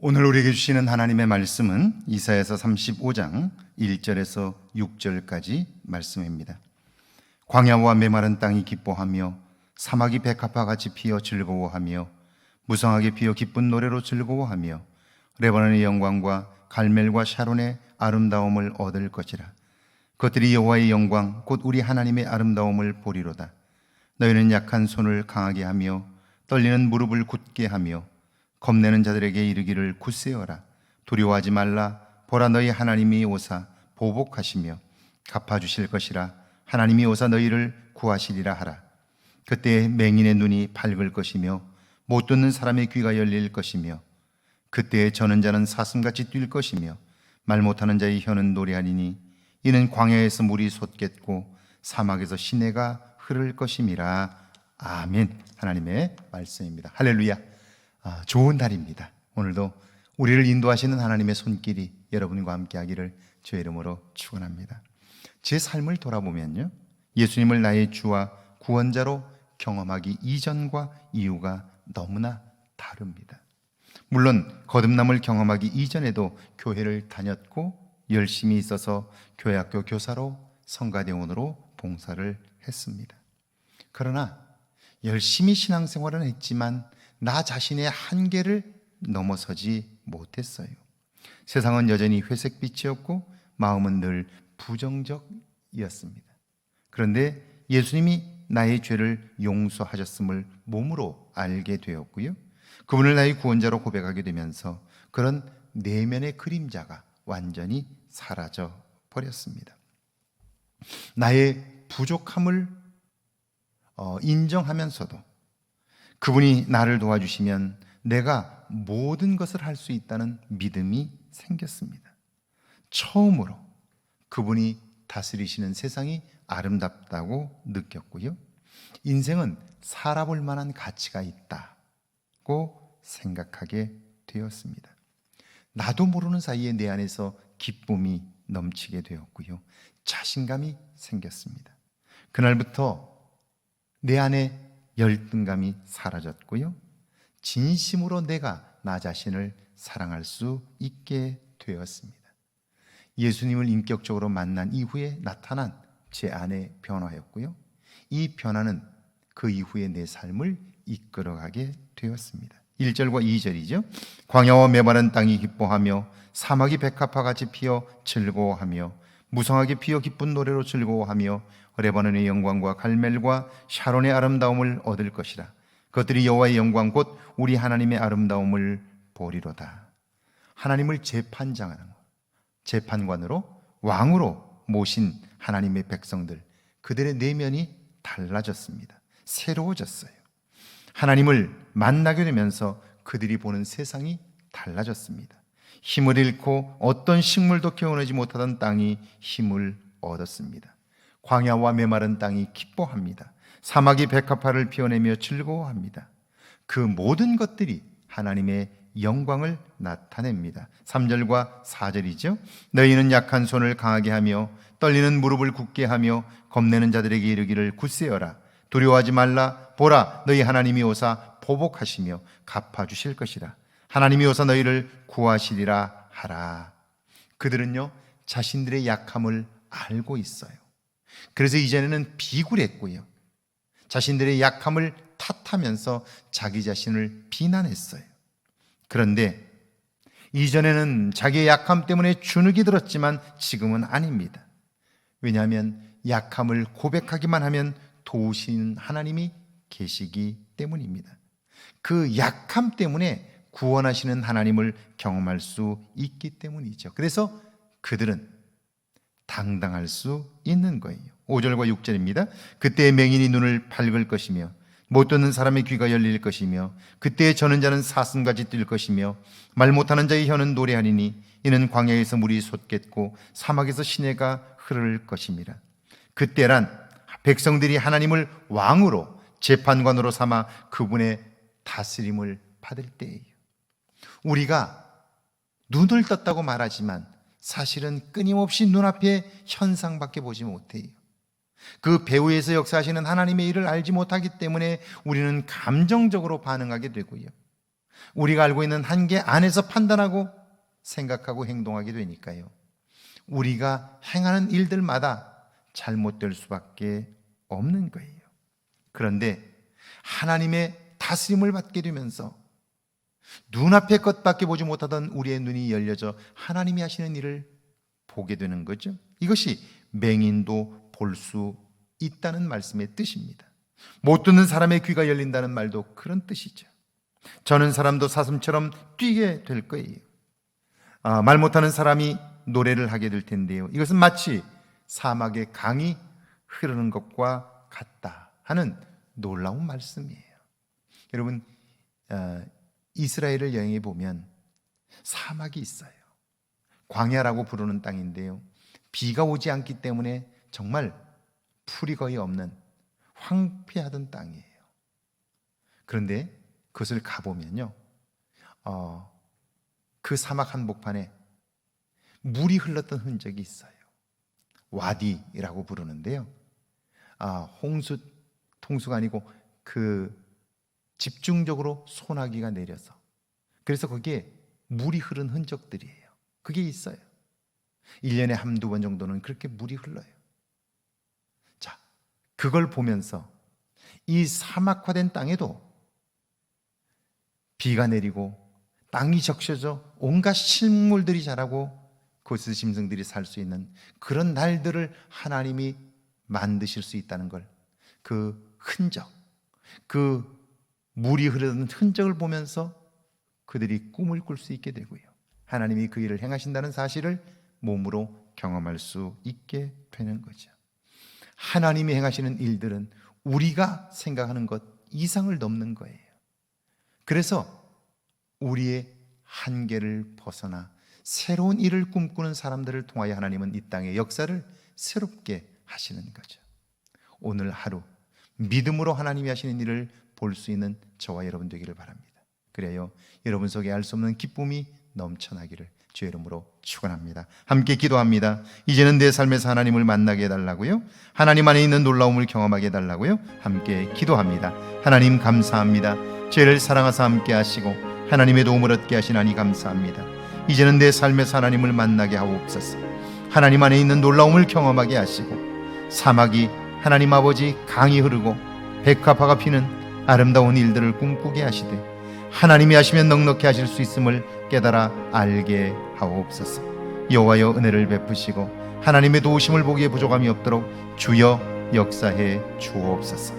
오늘 우리에게 주시는 하나님의 말씀은 이사야서 35장 1절에서 6절까지 말씀입니다. 광야와 메마른 땅이 기뻐하며 사막이 백합화같이 피어 즐거워하며 무성하게 피어 기쁜 노래로 즐거워하며 레바논의 영광과 갈멜과 샤론의 아름다움을 얻을 것이라. 그것들이 여호와의 영광 곧 우리 하나님의 아름다움을 보리로다. 너희는 약한 손을 강하게 하며 떨리는 무릎을 굳게 하며 겁내는 자들에게 이르기를 굳세어라. 두려워하지 말라. 보라, 너희 하나님이 오사 보복하시며 갚아주실 것이라. 하나님이 오사 너희를 구하시리라 하라. 그때 맹인의 눈이 밝을 것이며 못 듣는 사람의 귀가 열릴 것이며 그때에 저는 자는 사슴같이 뛸 것이며 말 못하는 자의 혀는 노래하리니 이는 광야에서 물이 솟겠고 사막에서 시내가 흐를 것임이라. 아멘. 하나님의 말씀입니다. 할렐루야. 좋은 날입니다. 오늘도 우리를 인도하시는 하나님의 손길이 여러분과 함께 하기를 주의 이름으로 축원합니다. 제 삶을 돌아보면요, 예수님을 나의 주와 구원자로 경험하기 이전과 이후가 너무나 다릅니다. 물론 거듭남을 경험하기 이전에도 교회를 다녔고 열심히 있어서 교회학교 교사로 성가대원으로 봉사를 했습니다. 그러나 열심히 신앙생활은 했지만 나 자신의 한계를 넘어서지 못했어요. 세상은 여전히 회색빛이었고 마음은 늘 부정적이었습니다. 그런데 예수님이 나의 죄를 용서하셨음을 몸으로 알게 되었고요, 그분을 나의 구원자로 고백하게 되면서 그런 내면의 그림자가 완전히 사라져 버렸습니다. 나의 부족함을 인정하면서도 그분이 나를 도와주시면 내가 모든 것을 할 수 있다는 믿음이 생겼습니다. 처음으로 그분이 다스리시는 세상이 아름답다고 느꼈고요, 인생은 살아볼 만한 가치가 있다고 생각하게 되었습니다. 나도 모르는 사이에 내 안에서 기쁨이 넘치게 되었고요, 자신감이 생겼습니다. 그날부터 내 안에 열등감이 사라졌고요, 진심으로 내가 나 자신을 사랑할 수 있게 되었습니다. 예수님을 인격적으로 만난 이후에 나타난 제 안의 변화였고요, 이 변화는 그 이후에 내 삶을 이끌어가게 되었습니다. 1절과 2절이죠. 광야와 메마른 땅이 기뻐하며 사막이 백합화같이 피어 즐거워하며 무성하게 피어 기쁜 노래로 즐거워하며 레바논의 영광과 갈멜과 샤론의 아름다움을 얻을 것이라. 그것들이 여호와의 영광 곧 우리 하나님의 아름다움을 보리로다. 하나님을 재판장하는 것, 재판관으로 왕으로 모신 하나님의 백성들, 그들의 내면이 달라졌습니다. 새로워졌어요. 하나님을 만나게 되면서 그들이 보는 세상이 달라졌습니다. 힘을 잃고 어떤 식물도 키워내지 못하던 땅이 힘을 얻었습니다. 광야와 메마른 땅이 기뻐합니다. 사막이 백합화를 피워내며 즐거워합니다. 그 모든 것들이 하나님의 영광을 나타냅니다. 3절과 4절이죠. 너희는 약한 손을 강하게 하며 떨리는 무릎을 굳게 하며 겁내는 자들에게 이르기를 굳세어라. 두려워하지 말라. 보라, 너희 하나님이 오사 보복하시며 갚아주실 것이라. 하나님이 오사 너희를 구하시리라 하라. 그들은요, 자신들의 약함을 알고 있어요. 그래서 이전에는 비굴했고요, 자신들의 약함을 탓하면서 자기 자신을 비난했어요. 그런데 이전에는 자기의 약함 때문에 주눅이 들었지만 지금은 아닙니다. 왜냐하면 약함을 고백하기만 하면 도우시는 하나님이 계시기 때문입니다. 그 약함 때문에 구원하시는 하나님을 경험할 수 있기 때문이죠. 그래서 그들은 당당할 수 있는 거예요. 5절과 6절입니다. 그때의 맹인이 눈을 밝을 것이며 못 듣는 사람의 귀가 열릴 것이며 그때에 저는 자는 사슴같이 뛸 것이며 말 못하는 자의 혀는 노래하리니 이는 광야에서 물이 솟겠고 사막에서 시내가 흐를 것임이라. 그때란 백성들이 하나님을 왕으로 재판관으로 삼아 그분의 다스림을 받을 때예요. 우리가 눈을 떴다고 말하지만 사실은 끊임없이 눈앞의 현상밖에 보지 못해요. 그 배후에서 역사하시는 하나님의 일을 알지 못하기 때문에 우리는 감정적으로 반응하게 되고요, 우리가 알고 있는 한계 안에서 판단하고 생각하고 행동하게 되니까요, 우리가 행하는 일들마다 잘못될 수밖에 없는 거예요. 그런데 하나님의 다스림을 받게 되면서 눈앞의 것밖에 보지 못하던 우리의 눈이 열려져 하나님이 하시는 일을 보게 되는 거죠. 이것이 맹인도 볼 수 있다는 말씀의 뜻입니다. 못 듣는 사람의 귀가 열린다는 말도 그런 뜻이죠. 저는 사람도 사슴처럼 뛰게 될 거예요. 말 못하는 사람이 노래를 하게 될 텐데요, 이것은 마치 사막의 강이 흐르는 것과 같다 하는 놀라운 말씀이에요. 여러분, 이스라엘을 여행해 보면 사막이 있어요. 광야라고 부르는 땅인데요, 비가 오지 않기 때문에 정말 풀이 거의 없는 황폐하던 땅이에요. 그런데 그것을 가보면요, 그 사막 한복판에 물이 흘렀던 흔적이 있어요. 와디라고 부르는데요, 홍수가 아니고 그 집중적으로 소나기가 내려서, 그래서 거기에 물이 흐른 흔적들이에요. 그게 있어요. 1년에 한두 번 정도는 그렇게 물이 흘러요. 자, 그걸 보면서 이 사막화된 땅에도 비가 내리고 땅이 적셔져 온갖 식물들이 자라고 그곳에서 짐승들이 살 수 있는 그런 날들을 하나님이 만드실 수 있다는 걸, 그 흔적, 그 물이 흐르는 흔적을 보면서 그들이 꿈을 꿀 수 있게 되고요, 하나님이 그 일을 행하신다는 사실을 몸으로 경험할 수 있게 되는 거죠. 하나님이 행하시는 일들은 우리가 생각하는 것 이상을 넘는 거예요. 그래서 우리의 한계를 벗어나 새로운 일을 꿈꾸는 사람들을 통하여 하나님은 이 땅의 역사를 새롭게 하시는 거죠. 오늘 하루 믿음으로 하나님이 하시는 일을 볼 수 있는 저와 여러분 되기를 바랍니다. 그래요, 여러분 속에 알 수 없는 기쁨이 넘쳐나기를 주의 이름으로 축원합니다. 함께 기도합니다. 이제는 내 삶에서 하나님을 만나게 해달라고요, 하나님 안에 있는 놀라움을 경험하게 해달라고요, 함께 기도합니다. 하나님 감사합니다. 죄를 사랑하사 함께 하시고 하나님의 도움을 얻게 하시나니 감사합니다. 이제는 내 삶에서 하나님을 만나게 하옵소서. 하나님 안에 있는 놀라움을 경험하게 하시고 사막이 하나님 아버지 강이 흐르고 백합화가 피는 아름다운 일들을 꿈꾸게 하시되 하나님이 하시면 넉넉히 하실 수 있음을 깨달아 알게 하옵소서. 여호와여 은혜를 베푸시고 하나님의 도우심을 보기에 부족함이 없도록 주여 역사해 주옵소서.